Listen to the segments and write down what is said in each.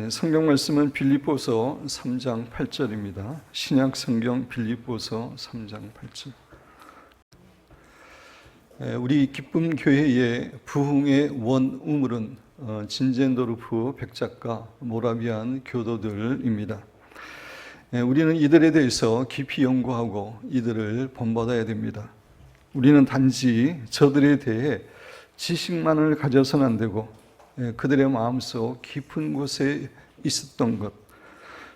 성경 말씀은 빌립보서 3장 8절입니다. 신약 성경 빌립보서 3장 8절. 우리 기쁨 교회의 부흥의 원우물은 진젠도르프 백작가 모라비안 교도들입니다. 우리는 이들에 대해서 깊이 연구하고 이들을 본받아야 됩니다. 우리는 단지 저들에 대해 지식만을 가져서는 안 되고 그들의 마음속 깊은 곳에 있었던 것,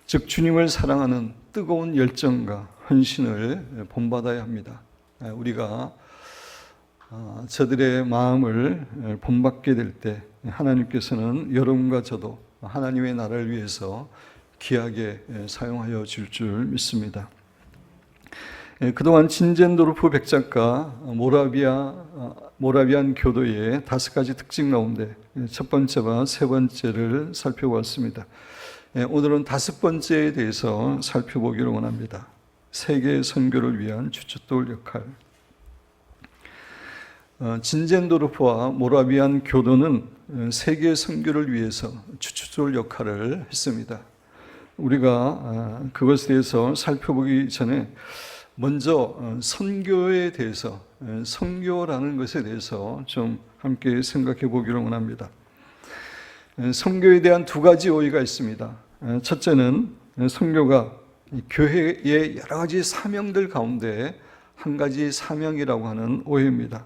즉 주님을 사랑하는 뜨거운 열정과 헌신을 본받아야 합니다. 우리가 저들의 마음을 본받게 될 때 하나님께서는 여러분과 저도 하나님의 나라를 위해서 귀하게 사용하여 줄 줄 믿습니다. 그동안 진젠도르프 백작가 모라비안 교도의 5가지 특징 가운데 첫 번째와 세 번째를 살펴보았습니다. 오늘은 5번째에 대해서 살펴보기를 원합니다. 세계 선교를 위한 주춧돌 역할. 진젠도르프와 모라비안 교도는 세계 선교를 위해서 주춧돌 역할을 했습니다. 우리가 그것에 대해서 살펴보기 전에 먼저 선교에 대해서, 선교라는 것에 대해서 좀 함께 생각해 보기를 원합니다. 선교에 대한 2가지 오해가 있습니다. 첫째는 선교가 교회의 여러 가지 사명들 가운데 한 가지 사명이라고 하는 오해입니다.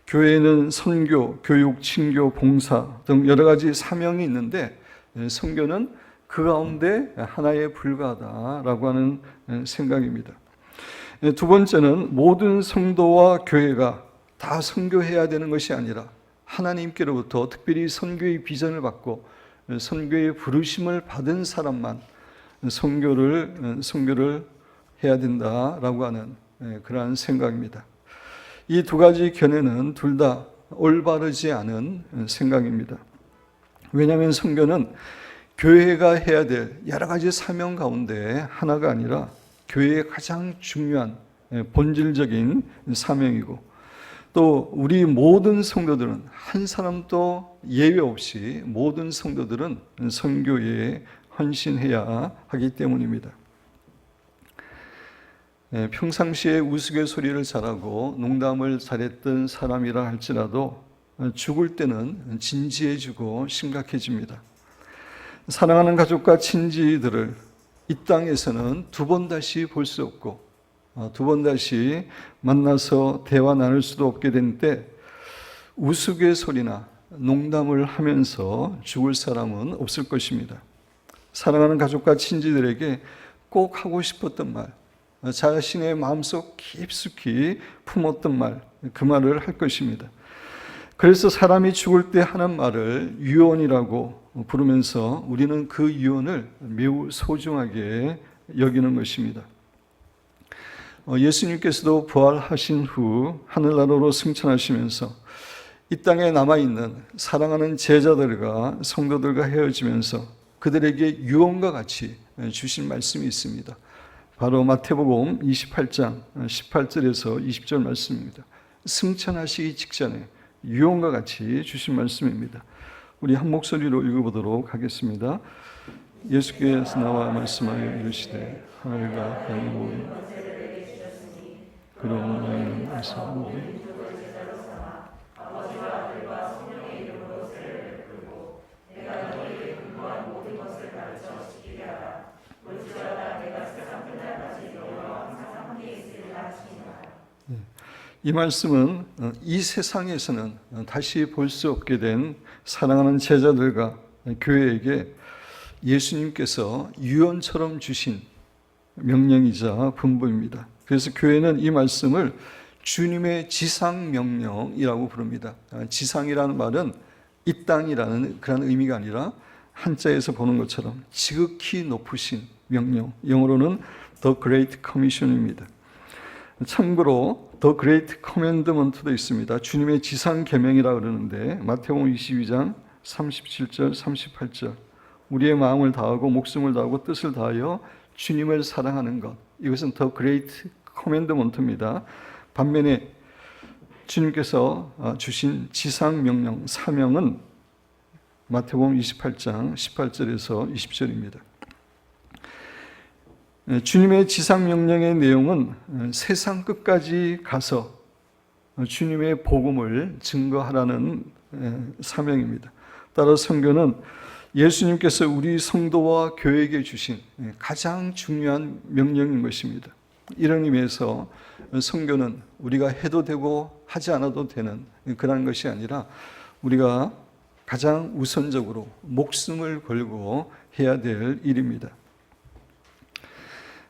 교회에는 선교, 교육, 친교, 봉사 등 여러 가지 사명이 있는데 선교는 그 가운데 하나에 불과하다라고 하는 생각입니다. 2번째는 모든 성도와 교회가 다 선교해야 되는 것이 아니라 하나님께로부터 특별히 선교의 비전을 받고 선교의 부르심을 받은 사람만 선교를 해야 된다라고 하는 그러한 생각입니다. 이 2가지 견해는 둘 다 올바르지 않은 생각입니다. 왜냐하면 선교는 교회가 해야 될 여러 가지 사명 가운데 하나가 아니라 교회의 가장 중요한 본질적인 사명이고, 또 우리 모든 성도들은 한 사람도 예외 없이 모든 성도들은 선교에 헌신해야 하기 때문입니다. 평상시에 우스갯소리를 잘하고 농담을 잘했던 사람이라 할지라도 죽을 때는 진지해지고 심각해집니다. 사랑하는 가족과 친지들을 이 땅에서는 2번 다시 볼 수 없고 2번 다시 만나서 대화 나눌 수도 없게 된 때 우스갯소리나 농담을 하면서 죽을 사람은 없을 것입니다. 사랑하는 가족과 친지들에게 꼭 하고 싶었던 말, 자신의 마음속 깊숙이 품었던 말, 그 말을 할 것입니다. 그래서 사람이 죽을 때 하는 말을 유언이라고 부르면서 우리는 그 유언을 매우 소중하게 여기는 것입니다. 예수님께서도 부활하신 후 하늘나라로 승천하시면서 이 땅에 남아있는 사랑하는 제자들과 성도들과 헤어지면서 그들에게 유언과 같이 주신 말씀이 있습니다. 바로 마태복음 28장 18절에서 20절 말씀입니다. 승천하시기 직전에 유언과 같이 주신 말씀입니다. 우리 한 목소리로 읽어보도록 하겠습니다. 예수께서 나와 말씀하여 이르시되 하늘과 땅이 모인 그러므로 너희는 어서 오기 이 말씀은 이 세상에서는 다시 볼 수 없게 된 사랑하는 제자들과 교회에게 예수님께서 유언처럼 주신 명령이자 분부입니다. 그래서 교회는 이 말씀을 주님의 지상명령이라고 부릅니다. 지상이라는 말은 이 땅이라는 그런 의미가 아니라 한자에서 보는 것처럼 지극히 높으신 명령, 영어로는 The Great Commission입니다. 참고로 The Great Commandment도 있습니다. 주님의 지상 계명이라고 그러는데 마태복음 22장 37절 38절 우리의 마음을 다하고 목숨을 다하고 뜻을 다하여 주님을 사랑하는 것, 이것은 The Great Commandment입니다. 반면에 주님께서 주신 지상 명령, 사명은 마태복음 28장 18절에서 20절입니다. 주님의 지상명령의 내용은 세상 끝까지 가서 주님의 복음을 증거하라는 사명입니다. 따라 선교는 예수님께서 우리 성도와 교회에게 주신 가장 중요한 명령인 것입니다. 이런 의미에서 선교는 우리가 해도 되고 하지 않아도 되는 그런 것이 아니라 우리가 가장 우선적으로 목숨을 걸고 해야 될 일입니다.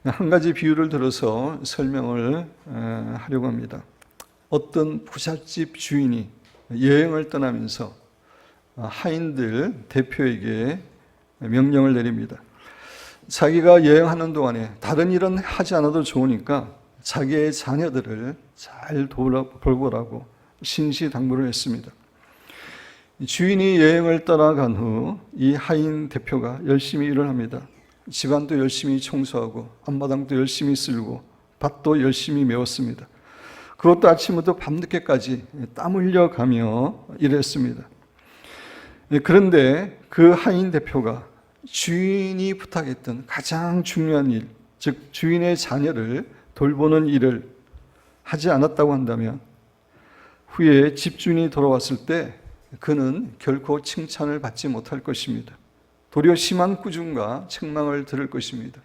한 가지 비유를 들어서 설명을 하려고 합니다. 어떤 부잣집 주인이 여행을 떠나면서 하인들 대표에게 명령을 내립니다. 자기가 여행하는 동안에 다른 일은 하지 않아도 좋으니까 자기의 자녀들을 잘 돌보라고 신시당부를 했습니다. 주인이 여행을 떠나간 후 이 하인 대표가 열심히 일을 합니다. 집안도 열심히 청소하고 앞마당도 열심히 쓸고 밭도 열심히 메웠습니다. 그것도 아침부터 밤늦게까지 땀 흘려가며 일했습니다. 그런데 그 하인 대표가 주인이 부탁했던 가장 중요한 일, 즉 주인의 자녀를 돌보는 일을 하지 않았다고 한다면 후에 집주인이 돌아왔을 때 그는 결코 칭찬을 받지 못할 것입니다. 도리어 심한 꾸중과 책망을 들을 것입니다.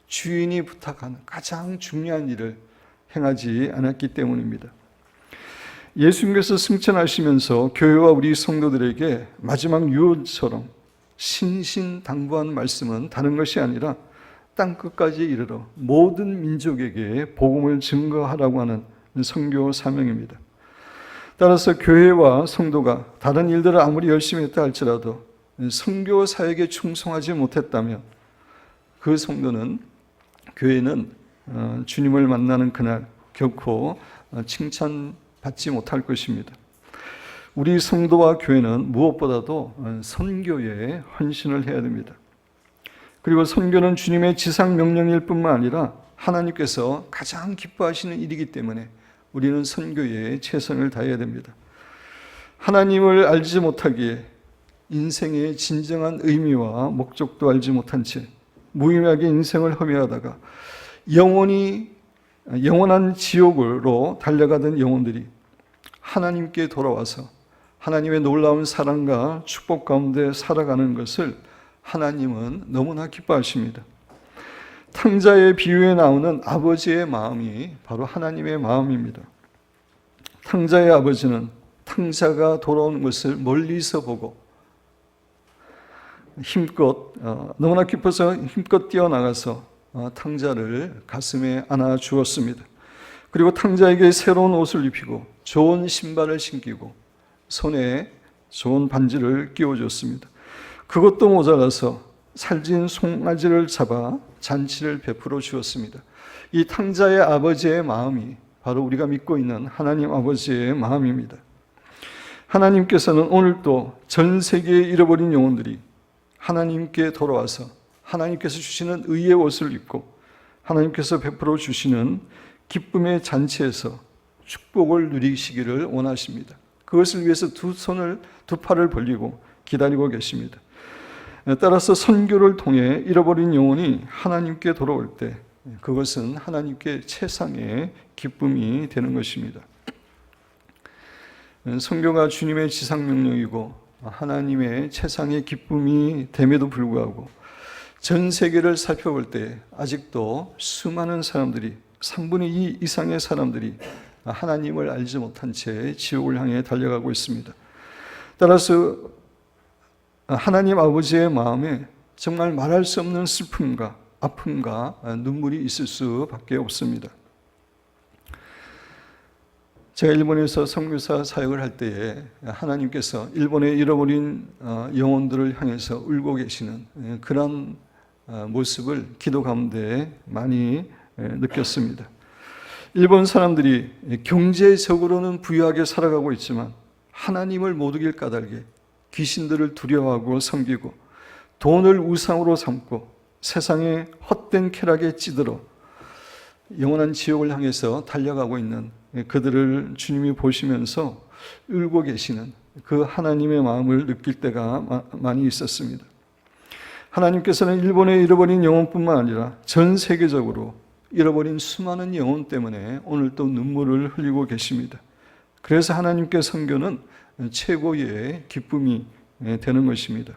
주인이 부탁한 가장 중요한 일을 행하지 않았기 때문입니다. 예수님께서 승천하시면서 교회와 우리 성도들에게 마지막 유언처럼 신신당부한 말씀은 다른 것이 아니라 땅끝까지 이르러 모든 민족에게 복음을 증거하라고 하는 선교 사명입니다. 따라서 교회와 성도가 다른 일들을 아무리 열심히 했다 할지라도 선교 사역에 충성하지 못했다면 그 성도는, 교회는 주님을 만나는 그날 결코 칭찬받지 못할 것입니다. 우리 성도와 교회는 무엇보다도 선교에 헌신을 해야 됩니다. 그리고 선교는 주님의 지상 명령일 뿐만 아니라 하나님께서 가장 기뻐하시는 일이기 때문에 우리는 선교에 최선을 다해야 됩니다. 하나님을 알지 못하기에 인생의 진정한 의미와 목적도 알지 못한 채 무의미하게 인생을 허비하다가 영원한 지옥으로 달려가던 영혼들이 하나님께 돌아와서 하나님의 놀라운 사랑과 축복 가운데 살아가는 것을 하나님은 너무나 기뻐하십니다. 탕자의 비유에 나오는 아버지의 마음이 바로 하나님의 마음입니다. 탕자의 아버지는 탕자가 돌아오는 것을 멀리서 보고 너무나 기뻐서 힘껏 뛰어나가서 탕자를 가슴에 안아 주었습니다. 그리고 탕자에게 새로운 옷을 입히고 좋은 신발을 신기고 손에 좋은 반지를 끼워줬습니다. 그것도 모자라서 살진 송아지를 잡아 잔치를 베풀어 주었습니다. 이 탕자의 아버지의 마음이 바로 우리가 믿고 있는 하나님 아버지의 마음입니다. 하나님께서는 오늘도 전 세계에 잃어버린 영혼들이 하나님께 돌아와서 하나님께서 주시는 의의 옷을 입고 하나님께서 베풀어 주시는 기쁨의 잔치에서 축복을 누리시기를 원하십니다. 그것을 위해서 두 팔을 벌리고 기다리고 계십니다. 따라서 선교를 통해 잃어버린 영혼이 하나님께 돌아올 때 그것은 하나님께 최상의 기쁨이 되는 것입니다. 선교가 주님의 지상명령이고 하나님의 최상의 기쁨이 됨에도 불구하고 전 세계를 살펴볼 때 아직도 수많은 사람들이 3분의 2 이상의 사람들이 하나님을 알지 못한 채 지옥을 향해 달려가고 있습니다. 따라서 하나님 아버지의 마음에 정말 말할 수 없는 슬픔과 아픔과 눈물이 있을 수밖에 없습니다. 제가 일본에서 선교사 사역을 할 때에 하나님께서 일본에 잃어버린 영혼들을 향해서 울고 계시는 그런 모습을 기도 가운데 많이 느꼈습니다. 일본 사람들이 경제적으로는 부유하게 살아가고 있지만 하나님을 못 이길 까닭에 귀신들을 두려워하고 섬기고 돈을 우상으로 삼고 세상의 헛된 쾌락에 찌들어 영원한 지옥을 향해서 달려가고 있는 그들을 주님이 보시면서 울고 계시는 그 하나님의 마음을 느낄 때가 많이 있었습니다. 하나님께서는 일본의 잃어버린 영혼뿐만 아니라 전 세계적으로 잃어버린 수많은 영혼 때문에 오늘 또 눈물을 흘리고 계십니다. 그래서 하나님께 선교는 최고의 기쁨이 되는 것입니다.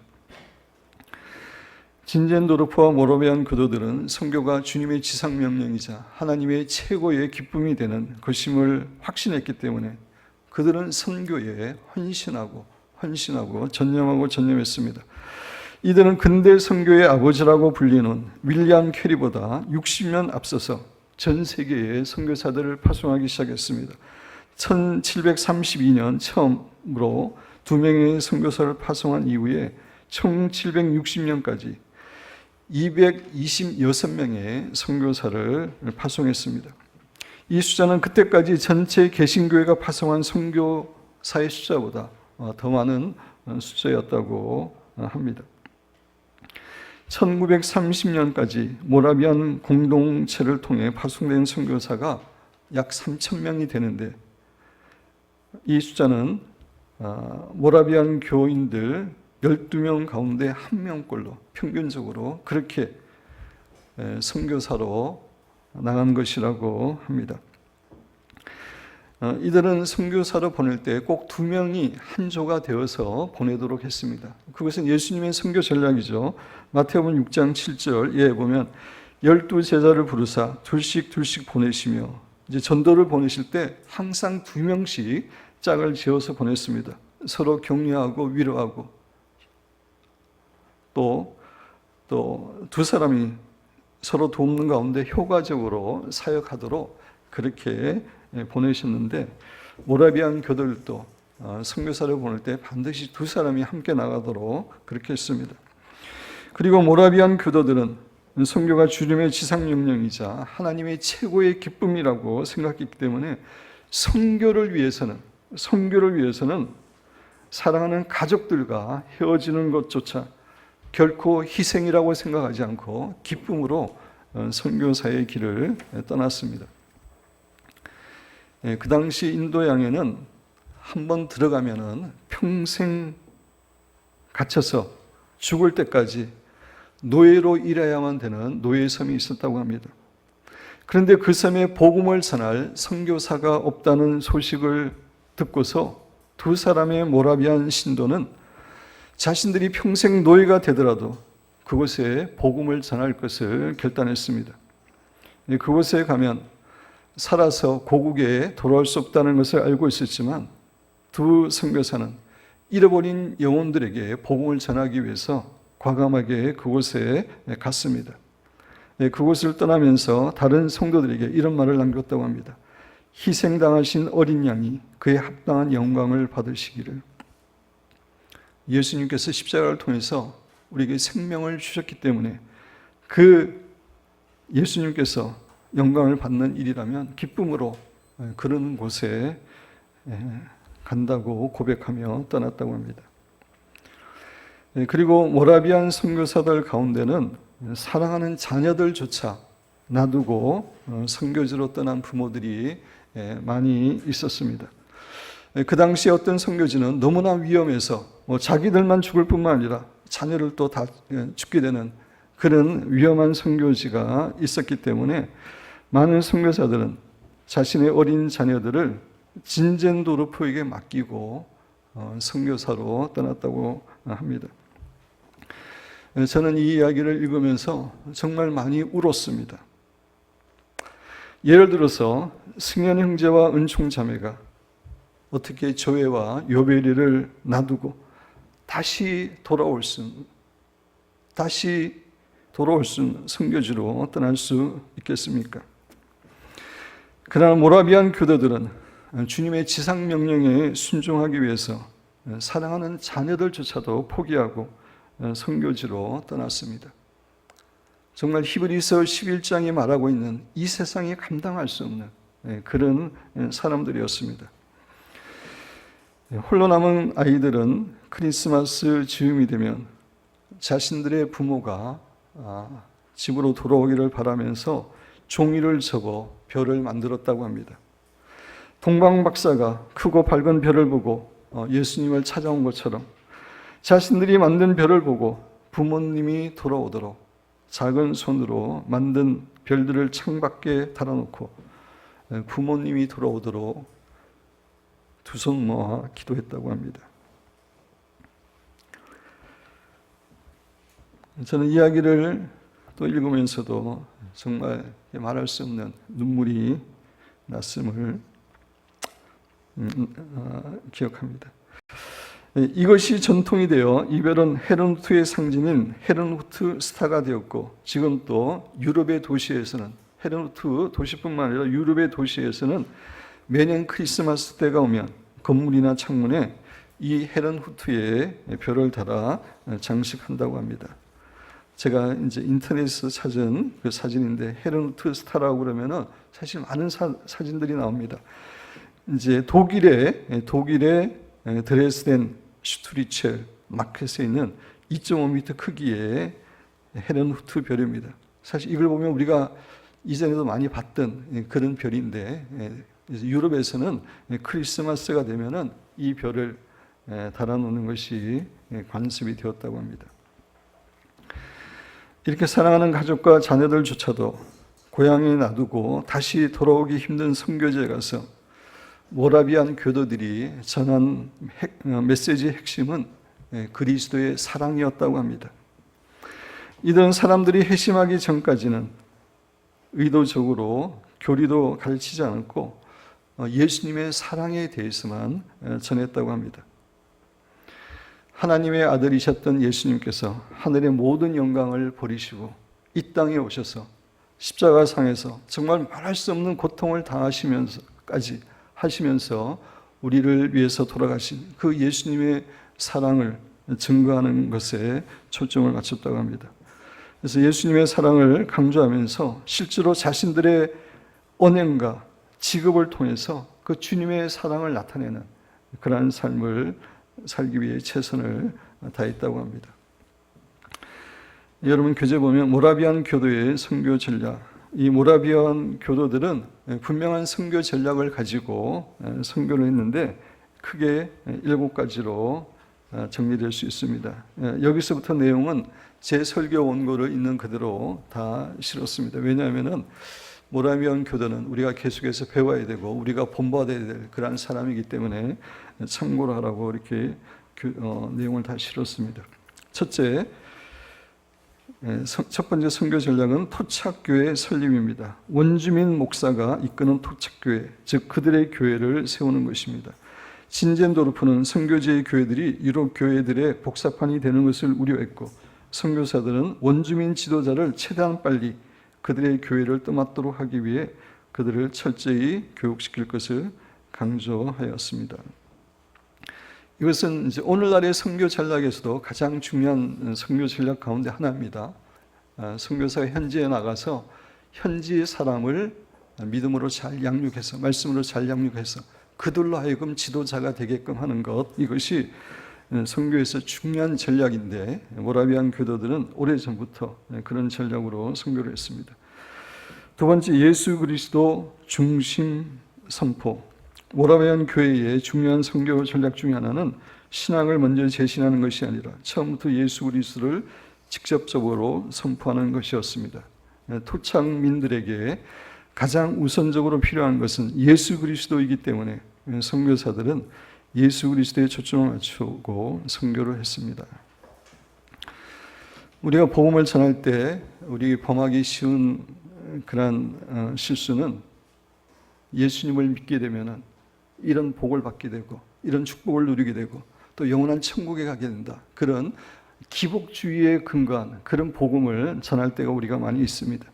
진젠도르프와 모라비안 교도들은 선교가 주님의 지상명령이자 하나님의 최고의 기쁨이 되는 것임을 확신했기 때문에 그들은 선교에 헌신하고 전념했습니다. 이들은 근대 선교의 아버지라고 불리는 윌리엄 캐리보다 60년 앞서서 전 세계에 선교사들을 파송하기 시작했습니다. 1732년 처음으로 2명의 선교사를 파송한 이후에 1760년까지 226명의 선교사를 파송했습니다. 이 숫자는 그때까지 전체 개신교회가 파송한 선교사의 숫자보다 더 많은 숫자였다고 합니다. 1930년까지 모라비안 공동체를 통해 파송된 선교사가 약 3,000명이 되는데 이 숫자는 모라비안 교인들 12명 가운데 1명꼴로 평균적으로 그렇게 선교사로 나간 것이라고 합니다. 이들은 선교사로 보낼 때 꼭 2명이 한 조가 되어서 보내도록 했습니다. 그것은 예수님의 선교 전략이죠. 마태복음 6장 7절에 보면 12제자를 부르사 둘씩 보내시며 이제 전도를 보내실 때 항상 2명씩 짝을 지어서 보냈습니다. 서로 격려하고 위로하고 또 두 사람이 서로 돕는 가운데 효과적으로 사역하도록 그렇게 보내셨는데 모라비안 교도들도 선교사를 보낼 때 반드시 2사람이 함께 나가도록 그렇게 했습니다. 그리고 모라비안 교도들은 선교가 주님의 지상명령이자 하나님의 최고의 기쁨이라고 생각했기 때문에 선교를 위해서는 사랑하는 가족들과 헤어지는 것조차 결코 희생이라고 생각하지 않고 기쁨으로 선교사의 길을 떠났습니다. 그 당시 인도양에는 한번 들어가면은 평생 갇혀서 죽을 때까지 노예로 일해야만 되는 노예 섬이 있었다고 합니다. 그런데 그 섬에 복음을 전할 선교사가 없다는 소식을 듣고서 2사람의 모라비안 신도는 자신들이 평생 노예가 되더라도 그곳에 복음을 전할 것을 결단했습니다. 그곳에 가면 살아서 고국에 돌아올 수 없다는 것을 알고 있었지만 2 선교사는 잃어버린 영혼들에게 복음을 전하기 위해서 과감하게 그곳에 갔습니다. 그곳을 떠나면서 다른 성도들에게 이런 말을 남겼다고 합니다. 희생당하신 어린 양이 그에 합당한 영광을 받으시기를. 예수님께서 십자가를 통해서 우리에게 생명을 주셨기 때문에 그 예수님께서 영광을 받는 일이라면 기쁨으로 그런 곳에 간다고 고백하며 떠났다고 합니다. 그리고 모라비안 선교사들 가운데는 사랑하는 자녀들조차 놔두고 선교지로 떠난 부모들이 많이 있었습니다. 그 당시 어떤 선교지는 너무나 위험해서 자기들만 죽을 뿐만 아니라 자녀를 또 다 죽게 되는 그런 위험한 선교지가 있었기 때문에 많은 선교사들은 자신의 어린 자녀들을 진젠도르프에게 맡기고 선교사로 떠났다고 합니다. 저는 이 이야기를 읽으면서 정말 많이 울었습니다. 예를 들어서 승현 형제와 은총 자매가 어떻게 조회와 요배리를 놔두고 다시 돌아올 수 선교지로 떠날 수 있겠습니까? 그러나 모라비안 교도들은 주님의 지상 명령에 순종하기 위해서 사랑하는 자녀들조차도 포기하고 선교지로 떠났습니다. 정말 히브리서 11장이 말하고 있는 이 세상이 감당할 수 없는 그런 사람들이었습니다. 홀로 남은 아이들은 크리스마스 즈음이 되면 자신들의 부모가 집으로 돌아오기를 바라면서 종이를 접어 별을 만들었다고 합니다. 동방 박사가 크고 밝은 별을 보고 예수님을 찾아온 것처럼 자신들이 만든 별을 보고 부모님이 돌아오도록 작은 손으로 만든 별들을 창밖에 달아놓고 부모님이 돌아오도록 두 손 모아 기도했다고 합니다. 저는 이야기를 또 읽으면서도 정말 말할 수 없는 눈물이 났음을 기억합니다. 이것이 전통이 되어 이 별은 헤르누트의 상징인 헤르누트 스타가 되었고, 지금 또 유럽의 도시에서는, 헤르누트 도시뿐만 아니라 유럽의 도시에서는 매년 크리스마스 때가 오면 건물이나 창문에 이 헤르누트의 별을 달아 장식한다고 합니다. 제가 이제 인터넷에서 찾은 그 사진인데, 헤르누트 스타라고 그러면은 사실 많은 사진들이 나옵니다. 이제 독일의 드레스덴 슈투리첼 마켓에 있는 2.5m 크기의 헤르누트 별입니다. 사실 이걸 보면 우리가 이전에도 많이 봤던 그런 별인데, 유럽에서는 크리스마스가 되면은 이 별을 달아놓는 것이 관습이 되었다고 합니다. 이렇게 사랑하는 가족과 자녀들조차도 고향에 놔두고 다시 돌아오기 힘든 선교지에 가서 모라비안 교도들이 전한 메시지의 핵심은 그리스도의 사랑이었다고 합니다. 이들은 사람들이 회심하기 전까지는 의도적으로 교리도 가르치지 않았고 예수님의 사랑에 대해서만 전했다고 합니다. 하나님의 아들이셨던 예수님께서 하늘의 모든 영광을 버리시고 이 땅에 오셔서 십자가상에서 정말 말할 수 없는 고통을 당하시면서까지 하시면서 우리를 위해서 돌아가신 그 예수님의 사랑을 증거하는 것에 초점을 맞췄다고 합니다. 그래서 예수님의 사랑을 강조하면서 실제로 자신들의 언행과 직업을 통해서 그 주님의 사랑을 나타내는 그러한 삶을 살기 위해 최선을 다했다고 합니다. 여러분 교재 보면 모라비안 교도의 선교 전략, 이 모라비안 교도들은 분명한 선교 전략을 가지고 선교를 했는데 크게 7가지로 정리될 수 있습니다. 여기서부터 내용은 제 설교 원고를 있는 그대로 다 실었습니다. 왜냐하면 모라비안 교도는 우리가 계속해서 배워야 되고 우리가 본받아야 될 그러한 사람이기 때문에 참고를 하라고 이렇게 내용을 다 실었습니다. 첫 번째 선교 전략은 토착교회 설립입니다. 원주민 목사가 이끄는 토착교회, 즉 그들의 교회를 세우는 것입니다. 진젠도르프는 선교지의 교회들이 유럽 교회들의 복사판이 되는 것을 우려했고, 선교사들은 원주민 지도자를 최대한 빨리 그들의 교회를 떠맡도록 하기 위해 그들을 철저히 교육시킬 것을 강조하였습니다. 이것은 이제 오늘날의 선교 전략에서도 가장 중요한 선교 전략 가운데 하나입니다. 선교사가 현지에 나가서 현지의 사람을 믿음으로 잘 양육해서, 말씀으로 잘 양육해서 그들로 하여금 지도자가 되게끔 하는 것, 이것이 선교에서 중요한 전략인데 모라비안 교도들은 오래전부터 그런 전략으로 선교를 했습니다. 두 번째, 예수 그리스도 중심 선포. 모라비안 교회의 중요한 선교 전략 중에 하나는 신앙을 먼저 제시하는 것이 아니라 처음부터 예수 그리스도를 직접적으로 선포하는 것이었습니다. 토착민들에게 가장 우선적으로 필요한 것은 예수 그리스도이기 때문에 선교사들은 예수 그리스도에 초점을 맞추고 선교를 했습니다. 우리가 복음을 전할 때 우리 범하기 쉬운 그런 실수는 예수님을 믿게 되면은 이런 복을 받게 되고 이런 축복을 누리게 되고 또 영원한 천국에 가게 된다. 그런 기복주의에 근거한 그런 복음을 전할 때가 우리가 많이 있습니다.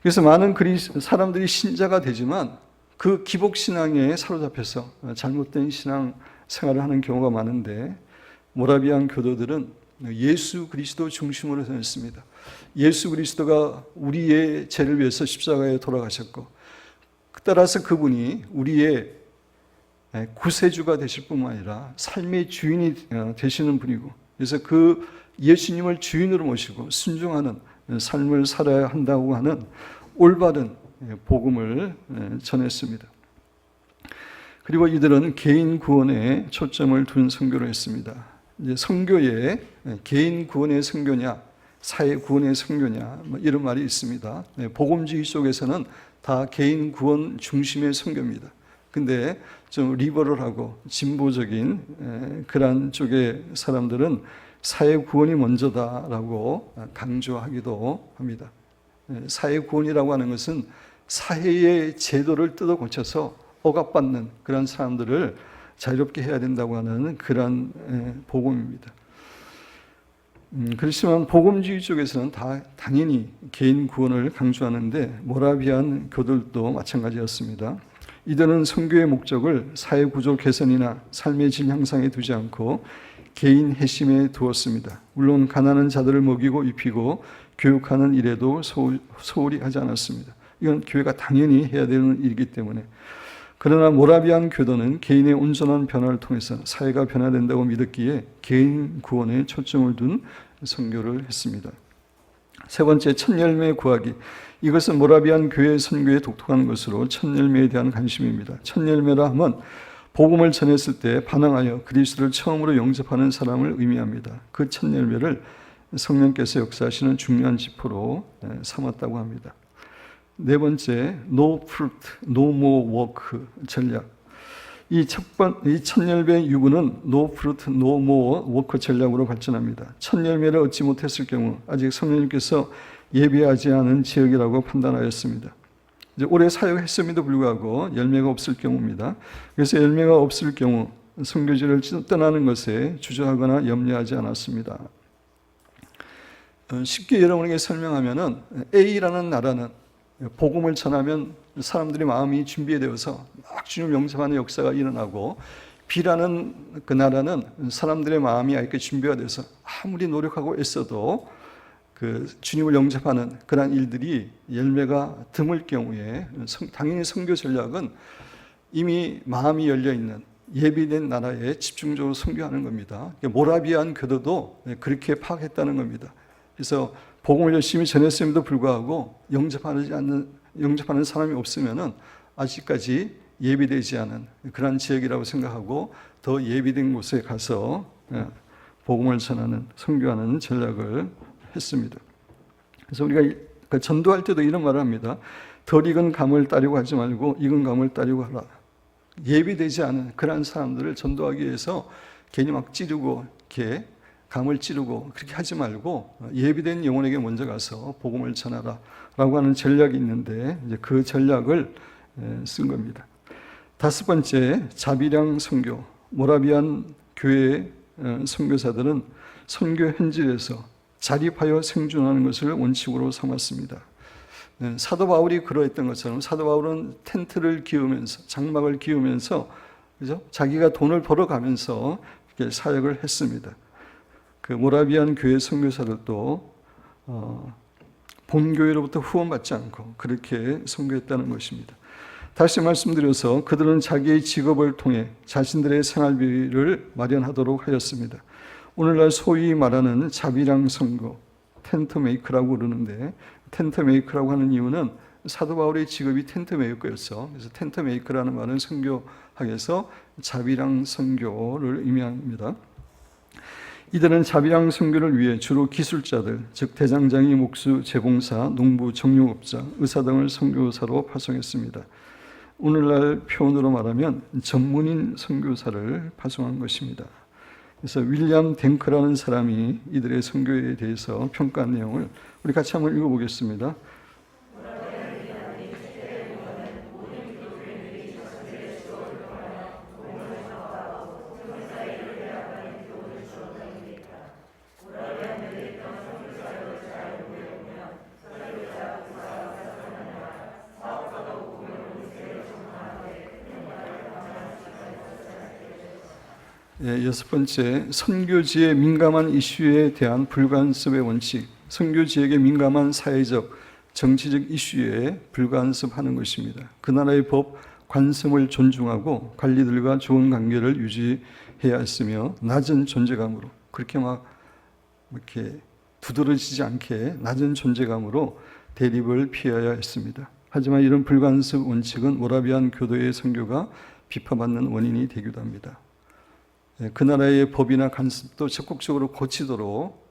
그래서 많은 사람들이 신자가 되지만 그 기복신앙에 사로잡혀서 잘못된 신앙 생활을 하는 경우가 많은데, 모라비안 교도들은 예수 그리스도 중심으로 전했습니다. 예수 그리스도가 우리의 죄를 위해서 십자가에 돌아가셨고, 따라서 그분이 우리의 구세주가 되실 뿐만 아니라 삶의 주인이 되시는 분이고, 그래서 그 예수님을 주인으로 모시고 순종하는 삶을 살아야 한다고 하는 올바른 복음을 전했습니다. 그리고 이들은 개인 구원에 초점을 둔 선교를 했습니다. 이제 선교에 개인 구원의 선교냐, 사회 구원의 선교냐, 이런 말이 있습니다. 복음주의 쪽에서는 다 개인 구원 중심의 선교입니다. 근데 좀 리버럴하고 진보적인 그런 쪽의 사람들은 사회 구원이 먼저다라고 강조하기도 합니다. 사회 구원이라고 하는 것은 사회의 제도를 뜯어 고쳐서 억압받는 그런 사람들을 자유롭게 해야 된다고 하는 그런 복음입니다. 그렇지만 복음주의 쪽에서는 다 당연히 개인 구원을 강조하는데 모라비안 교들도 마찬가지였습니다. 이들은 선교의 목적을 사회 구조 개선이나 삶의 질 향상에 두지 않고 개인 회심에 두었습니다. 물론 가난한 자들을 먹이고 입히고 교육하는 일에도 소홀히 하지 않았습니다. 이건 교회가 당연히 해야 되는 일이기 때문에. 그러나 모라비안 교도는 개인의 온전한 변화를 통해서 사회가 변화된다고 믿었기에 개인 구원에 초점을 둔 선교를 했습니다. 세 번째, 첫 열매 구하기. 이것은 모라비안 교회 선교에 독특한 것으로 첫 열매에 대한 관심입니다. 첫 열매라 하면 복음을 전했을 때 반응하여 그리스도를 처음으로 영접하는 사람을 의미합니다. 그 첫 열매를 성령께서 역사하시는 중요한 지표로 삼았다고 합니다. 네 번째, no fruit, no more work 전략. 이 첫 열매의 유부는 no fruit, no more work 전략으로 발전합니다. 첫 열매를 얻지 못했을 경우 아직 성령님께서 예비하지 않은 지역이라고 판단하였습니다. 이제 오래 사역했음에도 불구하고 열매가 없을 경우입니다. 그래서 열매가 없을 경우 선교지를 떠나는 것에 주저하거나 염려하지 않았습니다. 쉽게 여러분에게 설명하면은 A라는 나라는 복음을 전하면 사람들의 마음이 준비되어서 막 주님을 영접하는 역사가 일어나고, B라는 그 나라는 사람들의 마음이 아직 준비가 돼서 아무리 노력하고 애써도 그 주님을 영접하는 그런 일들이 열매가 드물 경우에 당연히 선교 전략은 이미 마음이 열려 있는 예비된 나라에 집중적으로 선교하는 겁니다. 모라비안 교도도 그렇게 파악했다는 겁니다. 그래서 복음을 열심히 전했음에도 불구하고 영접하는 사람이 없으면은 아직까지 예비되지 않은 그런 지역이라고 생각하고 더 예비된 곳에 가서 복음을 전하는, 선교하는 전략을 했습니다. 그래서 우리가 전도할 때도 이런 말을 합니다. 덜 익은 감을 따려고 하지 말고 익은 감을 따려고 하라. 예비되지 않은 그런 사람들을 전도하기 위해서 괜히 막 찌르고 이렇게 감을 찌르고 그렇게 하지 말고 예비된 영혼에게 먼저 가서 복음을 전하라 라고 하는 전략이 있는데 이제 그 전략을 쓴 겁니다. 다섯 번째, 자비량 선교. 모라비안 교회 선교사들은 선교 현지에서 자립하여 생존하는 것을 원칙으로 삼았습니다. 사도 바울이 그러했던 것처럼 사도 바울은 텐트를 기우면서, 장막을 기우면서, 그죠? 자기가 돈을 벌어가면서 사역을 했습니다. 그 모라비안 교회 선교사들도 본교회로부터 후원받지 않고 그렇게 선교했다는 것입니다. 다시 말씀드려서 그들은 자기의 직업을 통해 자신들의 생활비를 마련하도록 하였습니다. 오늘날 소위 말하는 자비량 선교, 텐트 메이커라고 그러는데, 텐트 메이커라고 하는 이유는 사도 바울의 직업이 텐트 메이커였어. 그래서 텐트 메이커라는 말은 선교학에서 자비량 선교를 의미합니다. 이들은 자비량 선교를 위해 주로 기술자들, 즉 대장장이, 목수, 재봉사, 농부, 정육업자, 의사 등을 선교사로 파송했습니다. 오늘날 표현으로 말하면 전문인 선교사를 파송한 것입니다. 그래서 윌리엄 댕크라는 사람이 이들의 선교에 대해서 평가한 내용을 우리 같이 한번 읽어보겠습니다. 여섯 번째, 선교지의 민감한 이슈에 대한 불간섭의 원칙. 선교지에게 민감한 사회적, 정치적 이슈에 불간섭하는 것입니다. 그 나라의 법, 관습을 존중하고 관리들과 좋은 관계를 유지해야 했으며 낮은 존재감으로, 그렇게 막 이렇게 두드러지지 않게 낮은 존재감으로 대립을 피해야 했습니다. 하지만 이런 불간섭 원칙은 모라비안 교도의 선교가 비판받는 원인이 되기도 합니다. 그 나라의 법이나 간섭도 적극적으로 고치도록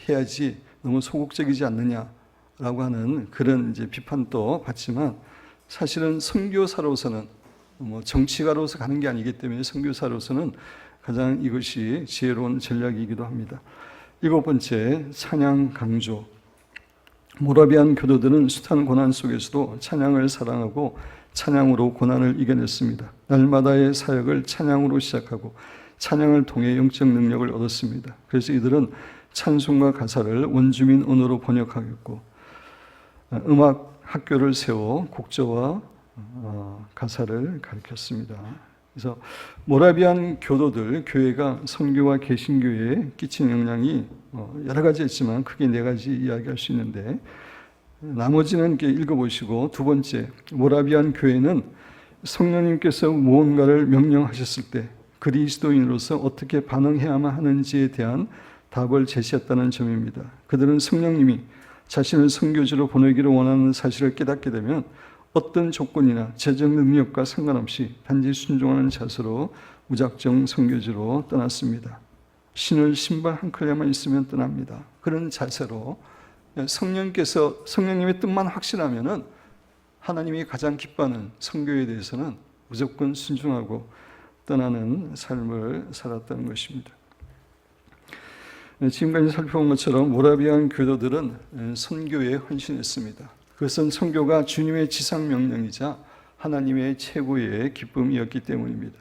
해야지 너무 소극적이지 않느냐라고 하는 그런 이제 비판도 받지만, 사실은 선교사로서는 정치가로서 가는 게 아니기 때문에 선교사로서는 가장 이것이 지혜로운 전략이기도 합니다. 7번째, 찬양 강조. 모라비안 교도들은 숱한 고난 속에서도 찬양을 사랑하고 찬양으로 고난을 이겨냈습니다. 날마다의 사역을 찬양으로 시작하고 찬양을 통해 영적 능력을 얻었습니다. 그래서 이들은 찬송과 가사를 원주민 언어로 번역하였고 음악 학교를 세워 곡조와 가사를 가르쳤습니다. 그래서 모라비안 교도들, 교회가 선교와 개신교에 끼친 영향이 여러 가지 있지만 크게 4가지 이야기할 수 있는데, 나머지는 이렇게 읽어보시고, 2번째, 모라비안 교회는 성령님께서 무언가를 명령하셨을 때 그리스도인으로서 어떻게 반응해야만 하는지에 대한 답을 제시했다는 점입니다. 그들은 성령님이 자신을 선교지로 보내기를 원하는 사실을 깨닫게 되면 어떤 조건이나 재정 능력과 상관없이 단지 순종하는 자세로 무작정 선교지로 떠났습니다. 신을 신발 한 컬레만 있으면 떠납니다. 그런 자세로 성령님의 뜻만 확신하면은 하나님이 가장 기뻐하는 선교에 대해서는 무조건 순종하고 떠나는 삶을 살았다는 것입니다. 지금까지 살펴본 것처럼 모라비안 교도들은 선교에 헌신했습니다. 그것은 선교가 주님의 지상 명령이자 하나님의 최고의 기쁨이었기 때문입니다.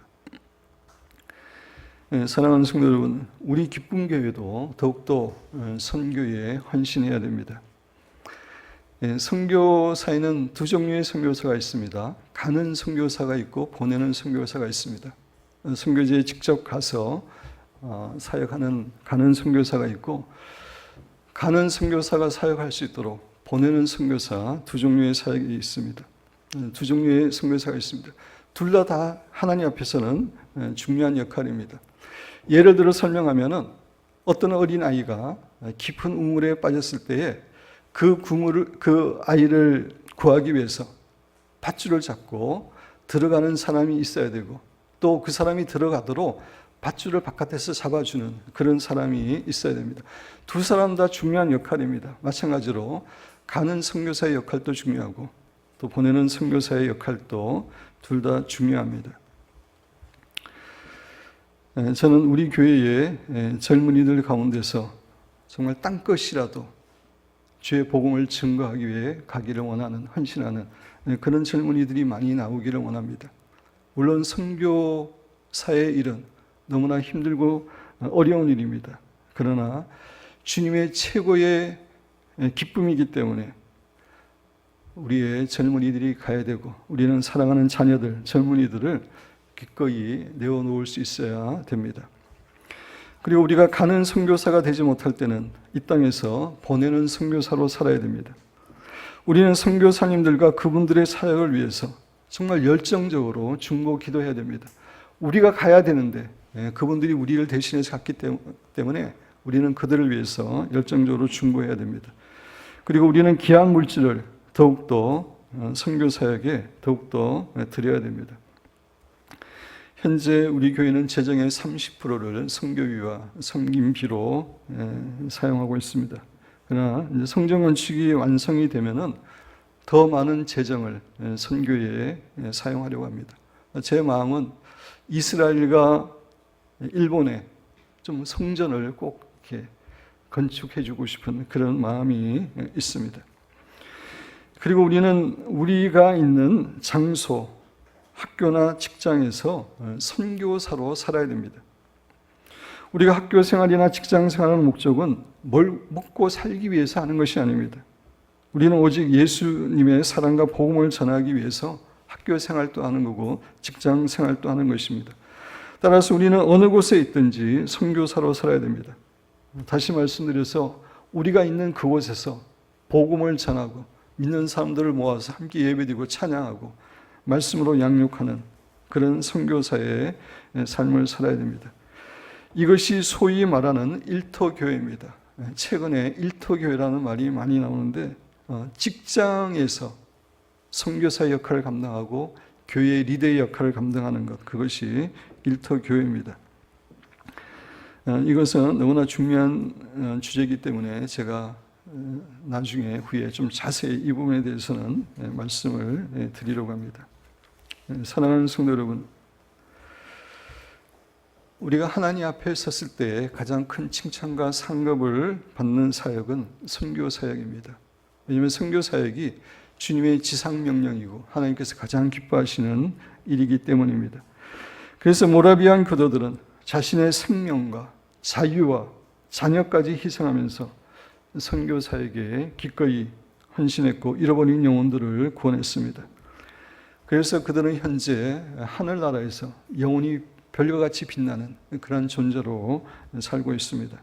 사랑하는 성도 여러분, 우리 기쁨교회도 더욱더 선교에 헌신해야 됩니다. 선교사에는 2종류의 선교사가 있습니다. 가는 선교사가 있고 보내는 선교사가 있습니다. 선교지에 직접 가서 사역하는 가는 선교사가 있고, 가는 선교사가 사역할 수 있도록 보내는 선교사, 2종류의 사역이 있습니다. 2종류의 선교사가 있습니다. 둘 다 하나님 앞에서는 중요한 역할입니다. 예를 들어 설명하면은, 어떤 어린 아이가 깊은 우물에 빠졌을 때에 그 아이를 구하기 위해서 밧줄을 잡고 들어가는 사람이 있어야 되고, 또 그 사람이 들어가도록 밧줄을 바깥에서 잡아주는 그런 사람이 있어야 됩니다. 2 사람 다 중요한 역할입니다. 마찬가지로 가는 선교사의 역할도 중요하고 또 보내는 선교사의 역할도 둘 다 중요합니다. 저는 우리 교회의 젊은이들 가운데서 정말 딴것이라도 주의 복음을 증거하기 위해 가기를 원하는, 헌신하는 그런 젊은이들이 많이 나오기를 원합니다. 물론 선교사의 일은 너무나 힘들고 어려운 일입니다. 그러나 주님의 최고의 기쁨이기 때문에 우리의 젊은이들이 가야 되고, 우리는 사랑하는 자녀들, 젊은이들을 기꺼이 내어놓을 수 있어야 됩니다. 그리고 우리가 가는 선교사가 되지 못할 때는 이 땅에서 보내는 선교사로 살아야 됩니다. 우리는 선교사님들과 그분들의 사역을 위해서 정말 열정적으로 중보 기도해야 됩니다. 우리가 가야 되는데 그분들이 우리를 대신해서 갔기 때문에 우리는 그들을 위해서 열정적으로 중보해야 됩니다. 그리고 우리는 귀한 물질을 더욱더 선교사에게 더욱더 드려야 됩니다. 현재 우리 교회는 재정의 30%를 선교비와 섬김비로 사용하고 있습니다. 그러나 이제 성전 건축이 완성이 되면은 더 많은 재정을 선교에 사용하려고 합니다. 제 마음은 이스라엘과 일본에 좀 성전을 꼭 이렇게 건축해주고 싶은 그런 마음이 있습니다. 그리고 우리는 우리가 있는 장소, 학교나 직장에서 선교사로 살아야 됩니다. 우리가 학교 생활이나 직장 생활하는 목적은 뭘 먹고 살기 위해서 하는 것이 아닙니다. 우리는 오직 예수님의 사랑과 복음을 전하기 위해서 학교 생활도 하는 거고 직장 생활도 하는 것입니다. 따라서 우리는 어느 곳에 있든지 선교사로 살아야 됩니다. 다시 말씀드려서 우리가 있는 그곳에서 복음을 전하고 믿는 사람들을 모아서 함께 예배드리고 찬양하고 말씀으로 양육하는 그런 선교사의 삶을 살아야 됩니다. 이것이 소위 말하는 일터교회입니다. 최근에 일터교회라는 말이 많이 나오는데 직장에서 선교사 역할을 감당하고 교회의 리더의 역할을 감당하는 것, 그것이 일터교회입니다. 이것은 너무나 중요한 주제이기 때문에 제가 나중에 후에 좀 자세히 이 부분에 대해서는 말씀을 드리려고 합니다. 사랑하는 성도 여러분, 우리가 하나님 앞에 섰을 때 가장 큰 칭찬과 상급을 받는 사역은 선교 사역입니다. 왜냐하면 선교 사역이 주님의 지상명령이고 하나님께서 가장 기뻐하시는 일이기 때문입니다. 그래서 모라비안 교도들은 자신의 생명과 자유와 자녀까지 희생하면서 선교 사역에 기꺼이 헌신했고 잃어버린 영혼들을 구원했습니다. 그래서 그들은 현재 하늘나라에서 영혼이 별과 같이 빛나는 그런 존재로 살고 있습니다.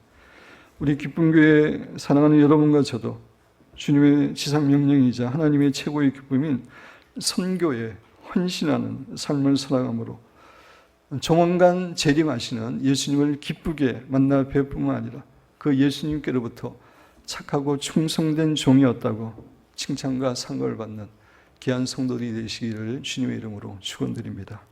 우리 기쁨교회 사랑하는 여러분과 저도 주님의 지상명령이자 하나님의 최고의 기쁨인 선교에 헌신하는 삶을 살아감으로 조만간 재림하시는 예수님을 기쁘게 만나 뵐 뿐만 아니라 그 예수님께로부터 착하고 충성된 종이었다고 칭찬과 상을 받는 귀한 성도들이 되시기를 주님의 이름으로 축원드립니다.